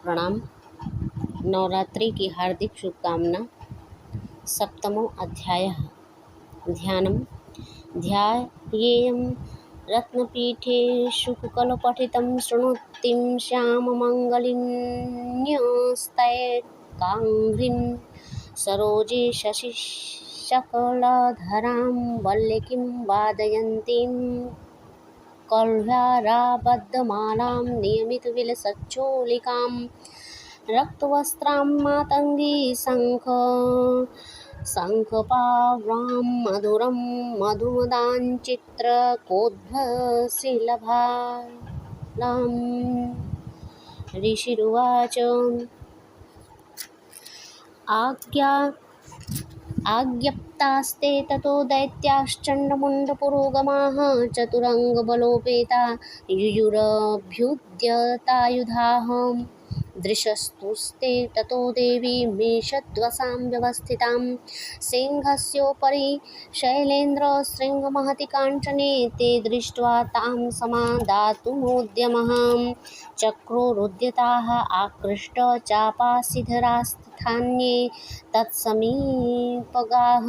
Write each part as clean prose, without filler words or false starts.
प्रणाम। नवरात्रि की हार्दिक शुभकामना। सप्तमो अध्यायः ध्यानम्। ध्यायेयं रत्नपीठे शुककलपठितं शृणोतिं श्याममङ्गलिं न्यस्तैकाङ्घ्रिं सरोजे शशिशकलधरां वल्लकीं वादयन्तीं कह्लाराबद्धमालां नियमितविलसच्चोलिकां रक्तवस्त्रां मातङ्गी शङ्खपावृं मधुरं मधुमदाञ्चित्रकोद्भशीलभालां। ऋषिरुवाच आज्ञप्तास्ते ततो दैत्याश्चण्डमुण्डपुरोगमाः चतुरङ्गबलोपेता युयुरभ्युद्यतायुधाः दृशस्तुस्ते ततो देवी मेषद्वसां व्यवस्थितां सिंहस्योपरि शैलेन्द्रशृङ्गमहति काञ्चने ते दृष्ट्वा तां समादातुमुद्यमः चक्रुरुद्यताः आकृष्टचापाशिखरास्थितान्ये तत्समीपगाः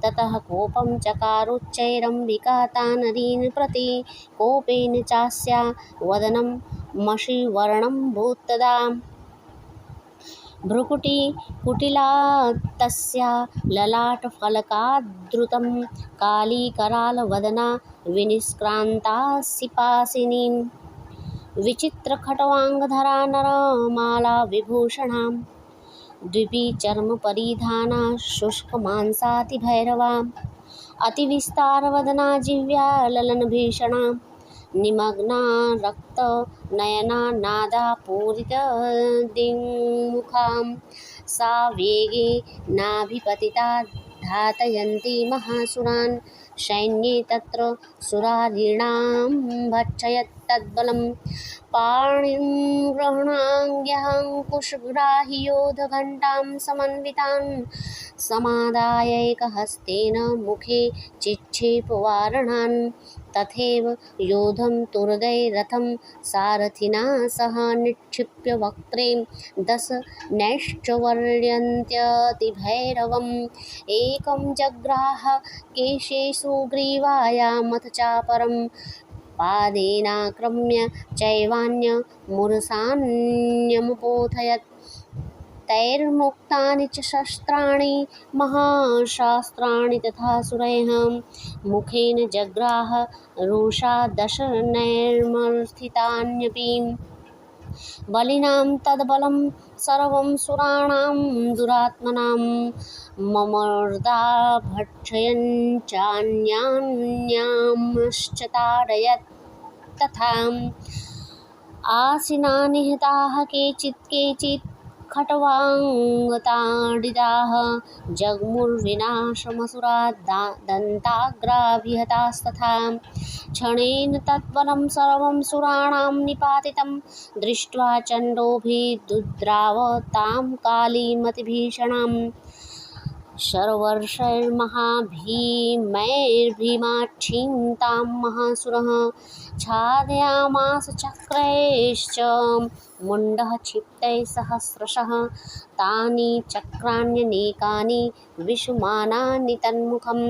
ततः कोपं चकारोच्चैरम्बिका तानरीन् प्रति कोपेन चास्या वदनं मषिवर्णं भूत्तदा भ्रुकुटिकुटिला तस्या ललाटफलकाद्रुतं कालीकरालवदना विनिष्क्रान्तासिपासिनी विचित्रखट्वाङ्गधरा नरमाला विभूषणा द्विपीचर्मपरिधाना शुष्कमांसातिभैरवा अतिविस्तारवदना जिह्वा ललनभीषणा निमग्ना रक्तनयना नादापूरितदिङ्मुखा सा वेगेनाभिपतिता घातयन्ती महासुरान् सैन्ये तत्र सुरारीणां भक्षयत् तद्बलं पाणिं ग्रहणाङ्ग्यङ्कुशग्राहियोधघण्टां समन्वितान् समादायैकहस्तेन मुखे चिक्षेपवारणान् तथैव योधं तुरगैरथं सारथिना सह निक्षिप्य वक्त्रे दश नैश्चर्यन्त्यतिभैरवम् एकं जग्राह केशेषु ग्रीवायामथ चापरं पादेनाक्रम्य चैवान्यमुरसान्यमुपोथयत् तैर्मुक्तानि च शस्त्राणि महाशास्त्राणि तथासुरैः मुखेन जग्राह रुषा दशनैर्मर्थितान्यपि बलिनां तद्बलं सर्वं सुराणां दुरात्मनां ममर्दा भक्षयन् चान्यान्यांश्च ताडयत् तथा आसिना निहताः केचित् खट्वाङ्गताडिताः जग्मुर्विनाशमसुरा दन्ताग्राभिहतास्तथा क्षणेन तत्बलं सर्वं सुराणां निपातितं दृष्ट्वा चण्डोभिदुद्राव तां कालीमतिभीषणाम् शरवर्षैर्महाभीमैर्भीमाक्षीं तां महासुरः छादयामास चक्रैश्च मुण्डः क्षिप्तैः सहस्रशः तानि चक्राण्यनेकानि विषुमानानि तन्मुखं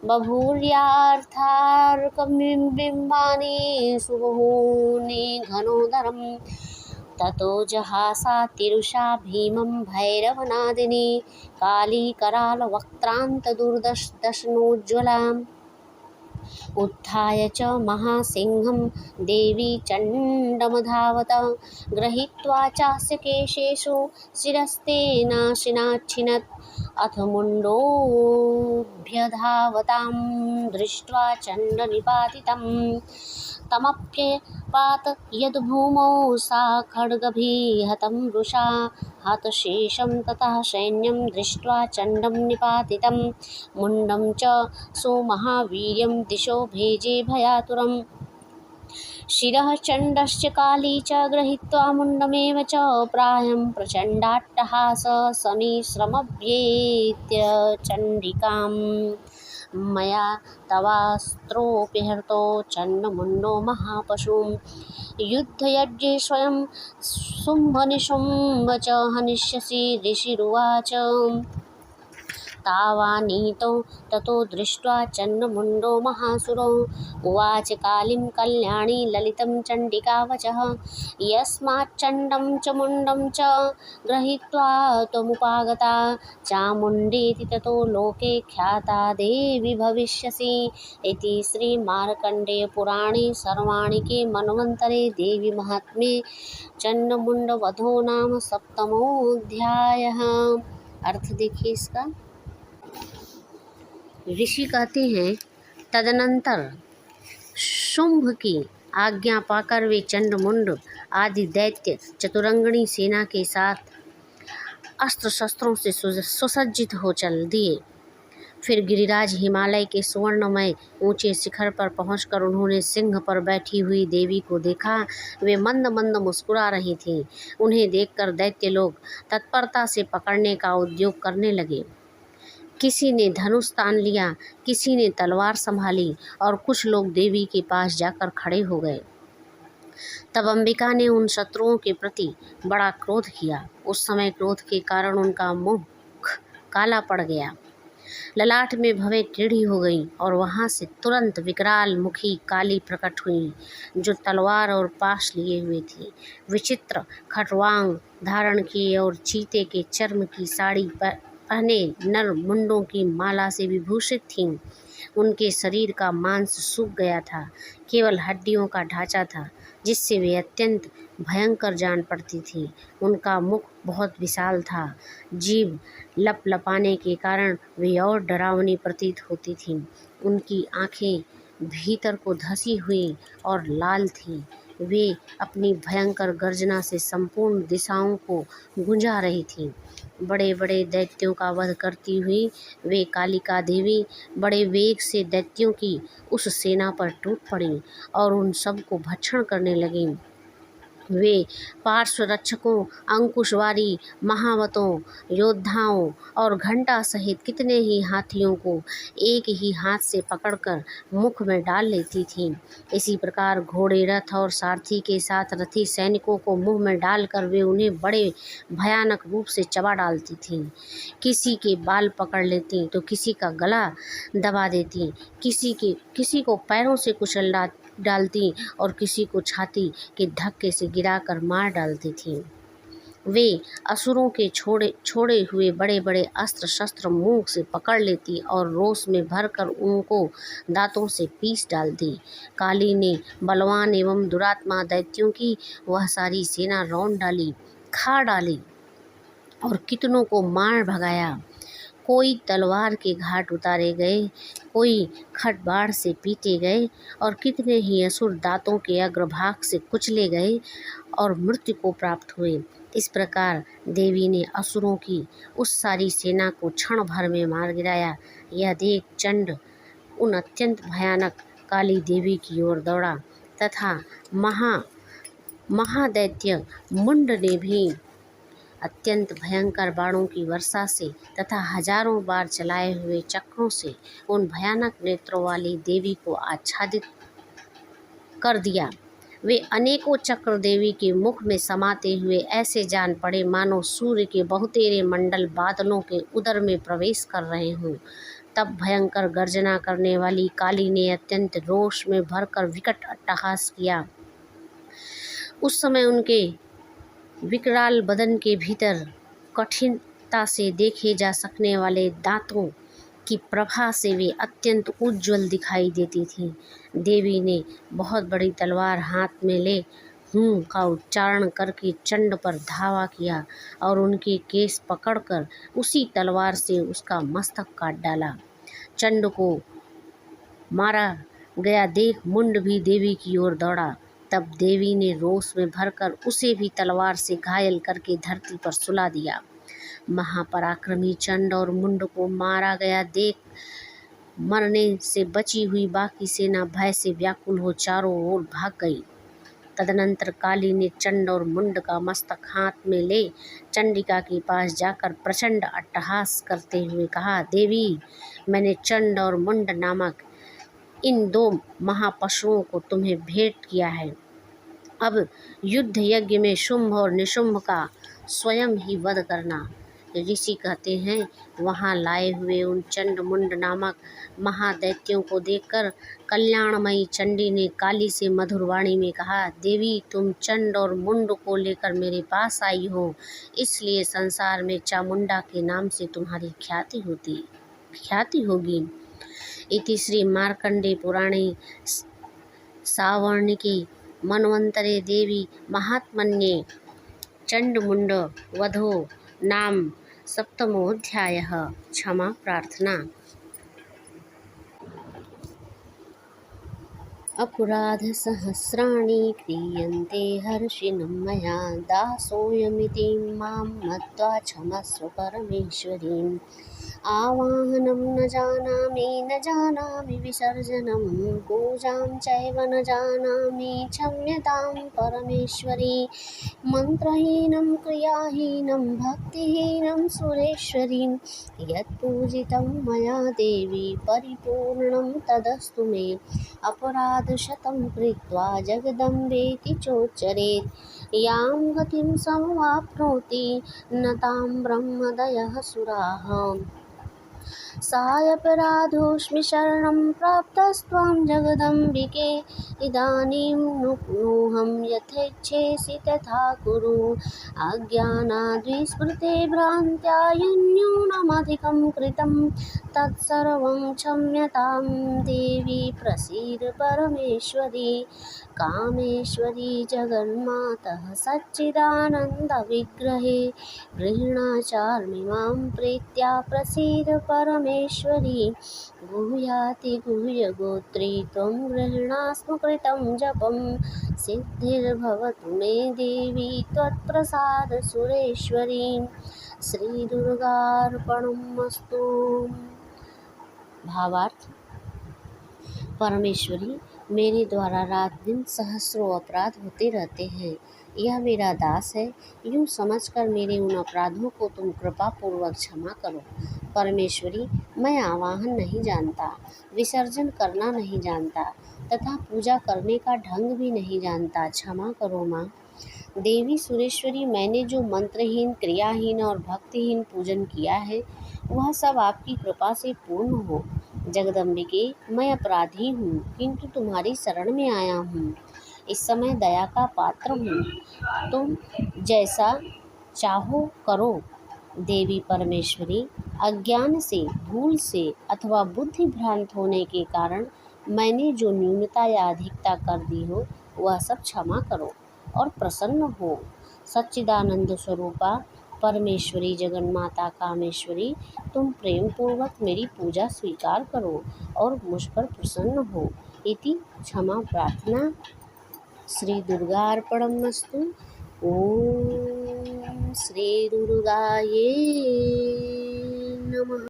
बभूर्यार्थार्कबिम्बानि सुबहूनि घनोदरम् ततो जहासातिरुषा भीमं भैरवनादिनी कालीकरालवक्त्रान्तदुर्दशनोज्ज्वलाम् उत्थाय च महासिंहं देवी चण्डमधावत गृहीत्वा चास्य केशेषु शिरस्तेनाशिनाच्छिनत् अथ मुण्डोऽभ्यधावतां दृष्ट्वा चण्डनिपातितं तमप्यपात यद्भूमौ सा खड्गभिहतं वृषा हतशेषं ततः सैन्यं दृष्ट्वा चण्डं निपातितं मुण्डं च सुमहावीर्यं दिशो भेजे भयातुरम् शिरः चण्डश्च काली च गृहीत्वा मुण्डमेव च प्रायं प्रचण्डाट्टहास सनिश्रमभ्येत्य चण्डिकाम् मया तवास्त्रोऽपि हर्तो चण्डमुण्डो महापशुं युद्धयज्ञे स्वयं शुम्भनिशुम्भ च हनिष्यसि ऋषिरुवाच तावानीतो ततो दृष्ट्वा चण्डमुण्डो महासुरो उवाच कालीं कल्याणी ललितं चण्डिकावचः यस्माच्चण्डं च मुण्डं च गृहीत्वा त्वमुपागता चामुण्डेति ततो लोके ख्याता देवी भविष्यसि इति श्रीमार्कण्डेयपुराणे सर्वाणिके मन्वन्तरे देवी महात्म्ये चण्डमुण्डवधो नाम सप्तमोऽध्यायः। अर्थ देखिए इसका। ऋषि कहते हैं, तदनंतर शुंभ की आज्ञा पाकर वे चंडमुंड आदि दैत्य चतुरंगणी सेना के साथ अस्त्र शस्त्रों से सुसज्जित हो चल दिए। फिर गिरिराज हिमालय के सुवर्णमय ऊंचे शिखर पर पहुंचकर उन्होंने सिंह पर बैठी हुई देवी को देखा। वे मंद मंद मुस्कुरा रही थीं। उन्हें देखकर दैत्य लोग तत्परता से पकड़ने का उद्योग करने लगे। किसी ने धनुष तान लिया, किसी ने तलवार संभाली और कुछ लोग देवी के पास जाकर खड़े हो गए। तब अंबिका ने उन शत्रुओं के प्रति बड़ा क्रोध किया। उस समय क्रोध के कारण उनका मुख काला पड़ गया, ललाट में भवें टेढ़ी हो गई और वहां से तुरंत विकराल मुखी काली प्रकट हुई, जो तलवार और पाश लिए हुए थी। विचित्र खटवांग धारण किए और चीते के चर्म की साड़ी पहने नर मुंडों की माला से विभूषित थीं। उनके शरीर का मांस सूख गया था, केवल हड्डियों का ढांचा था, जिससे वे अत्यंत भयंकर जान पड़ती थी। उनका मुख बहुत विशाल था, जीभ लपलपाने के कारण वे और डरावनी प्रतीत होती थीं। उनकी आंखें भीतर को धसी हुई और लाल थीं। वे अपनी भयंकर गर्जना से संपूर्ण दिशाओं को गुंजा रही थीं। बड़े बड़े दैत्यों का वध करती हुई वे कालिका देवी बड़े वेग से दैत्यों की उस सेना पर टूट पड़ी और उन सब को भक्षण करने लगीं। वे पार्श्व रक्षकों, अंकुशवारी, महावतों, योद्धाओं और घंटा सहित कितने ही हाथियों को एक ही हाथ से पकड़कर मुख में डाल लेती थीं। इसी प्रकार घोड़े, रथ और सारथी के साथ रथी सैनिकों को मुंह में डालकर वे उन्हें बड़े भयानक रूप से चबा डालती थीं। किसी के बाल पकड़ लेती तो किसी का गला दबा देती, किसी को पैरों से कुचल डालती और किसी को छाती के धक्के से गिराकर मार डालती थीं। वे असुरों के छोड़े हुए बड़े बड़े अस्त्र शस्त्र मुंह से पकड़ लेती और रोष में भरकर उनको दांतों से पीस डालती। काली ने बलवान एवं दुरात्मा दैत्यों की वह सारी सेना रौंद डाली, खा डाली और कितनों को मार भगाया। कोई तलवार के घाट उतारे गए, कोई खटबाड़ से पीटे गए और कितने ही असुर दांतों के अग्रभाग से कुचले गए और मृत्यु को प्राप्त हुए। इस प्रकार देवी ने असुरों की उस सारी सेना को क्षण भर में मार गिराया। यह देख चंड उन अत्यंत भयानक काली देवी की ओर दौड़ा तथा महादैत्य मुंड ने भी अत्यंत भयंकर बाणों की वर्षा से तथा हजारों बार चलाए हुए चक्रों से उन भयानक नेत्रों वाली देवी को आच्छादित कर दिया। वे अनेकों चक्र देवी के मुख में समाते हुए ऐसे जान पड़े मानो सूर्य के बहुतेरे मंडल बादलों के उदर में प्रवेश कर रहे हों। तब भयंकर गर्जना करने वाली काली ने अत्यंत रोष में भरकर विकट अट्टहास किया। उस समय उनके विकराल बदन के भीतर कठिनता से देखे जा सकने वाले दांतों की प्रभा से वे अत्यंत उज्ज्वल दिखाई देती थीं। देवी ने बहुत बड़ी तलवार हाथ में ले हूँ का उच्चारण करके चंड पर धावा किया और उनके केस पकड़कर उसी तलवार से उसका मस्तक काट डाला। चंड को मारा गया देख मुंड भी देवी की ओर दौड़ा। तब देवी ने रोष में भरकर उसे भी तलवार से घायल करके धरती पर सुला दिया। महापराक्रमी चंड और मुंड को मारा गया देख मरने से बची हुई बाकी सेना भय से व्याकुल हो चारों ओर भाग गई। तदनंतर काली ने चंड और मुंड का मस्तक हाथ में ले चंडिका के पास जाकर प्रचंड अट्टहास करते हुए कहा, देवी, मैंने चंड और मुंड नामक इन दो महापशुओं को तुम्हें भेंट किया है। अब युद्ध यज्ञ में शुंभ और निशुंभ का स्वयं ही वध करना। ऋषि कहते हैं, वहां लाए हुए उन चंड मुंड नामक महादैत्यों को देखकर कल्याणमयी चंडी ने काली से मधुर वाणी में कहा, देवी, तुम चंड और मुंड को लेकर मेरे पास आई हो, इसलिए संसार में चामुंडा के नाम से तुम्हारी ख्याति होगी। इति श्री मार्कंडे पुराणे सावर्णिके मन्वंतरे देवी महात्मन्ये चंडमुंड वधो नाम सप्तमोऽध्यायः। क्षमा प्रार्थना। अपराधसहस्राणि क्रियन्ते हर्षिणं मया, दासोऽयमिति मां मत्वा क्षमस्व परमेश्वरीम्। आवाहनं न जानामि विसर्जनं, पूजां चैव न जानामि क्षम्यतां परमेश्वरी। मन्त्रहीनं क्रियाहीनं भक्तिहीनं सुरेश्वरी, यत्पूजितं मया देवी परिपूर्णं तदस्तु मे। अपराधशतं कृत्वा जगदम्बेति चोच्चरेत्, यां गतिं समवाप्नोति न तां ब्रह्मदयः सुराः। सायपराधोऽस्मि शरणं प्राप्तस्त्वां जगदम्बिके, इदानीं नुह्यं यथेच्छेसि तथा कुरु। अज्ञानाद्विस्मृते भ्रान्त्या यन्न्यूनमधिकं कृतं, तत्सर्वं क्षम्यतां देवी प्रसीद परमेश्वरी। कामेश्वरी जगन्मातः सच्चिदानन्दविग्रहे, गृह्णाचार्मि मां प्रीत्या प्रसीद परमेश्वरी। गुह्यातिगुह्यगोत्री त्वं गृह्णास्म कृतं जपं, सिद्धिर्भवतु मे देवी त्वत्प्रसाद सुरेश्वरी। श्रीदुर्गार्पणमस्तु। भावार्थ: परमेश्वरी, मेरे द्वारा रात दिन सहस्रों अपराध होते रहते हैं। यह मेरा दास है, यूँ समझकर मेरे उन अपराधों को तुम कृपा पूर्वक क्षमा करो। परमेश्वरी, मैं आवाहन नहीं जानता, विसर्जन करना नहीं जानता तथा पूजा करने का ढंग भी नहीं जानता, क्षमा करो माँ। देवी सुरेश्वरी, मैंने जो मंत्रहीन, क्रियाहीन और भक्तिहीन पूजन किया है, वह सब आपकी कृपा से पूर्ण हो। जगदम्बिके, मैं अपराधी हूँ, किंतु तुम्हारी शरण में आया हूँ। इस समय दया का पात्र हूँ, तुम जैसा चाहो करो। देवी परमेश्वरी, अज्ञान से, भूल से अथवा बुद्धि भ्रांत होने के कारण मैंने जो न्यूनता या अधिकता कर दी हो, वह सब क्षमा करो और प्रसन्न हो। सच्चिदानंद स्वरूपा परमेश्वरी जगन्माता कामेश्वरी, तुम प्रेम पूर्वक मेरी पूजा स्वीकार करो और मुझ पर प्रसन्न हो। इति क्षमा प्रार्थना। श्री दुर्गार्पणमस्तु। ओम श्री दुर्गाये नमः।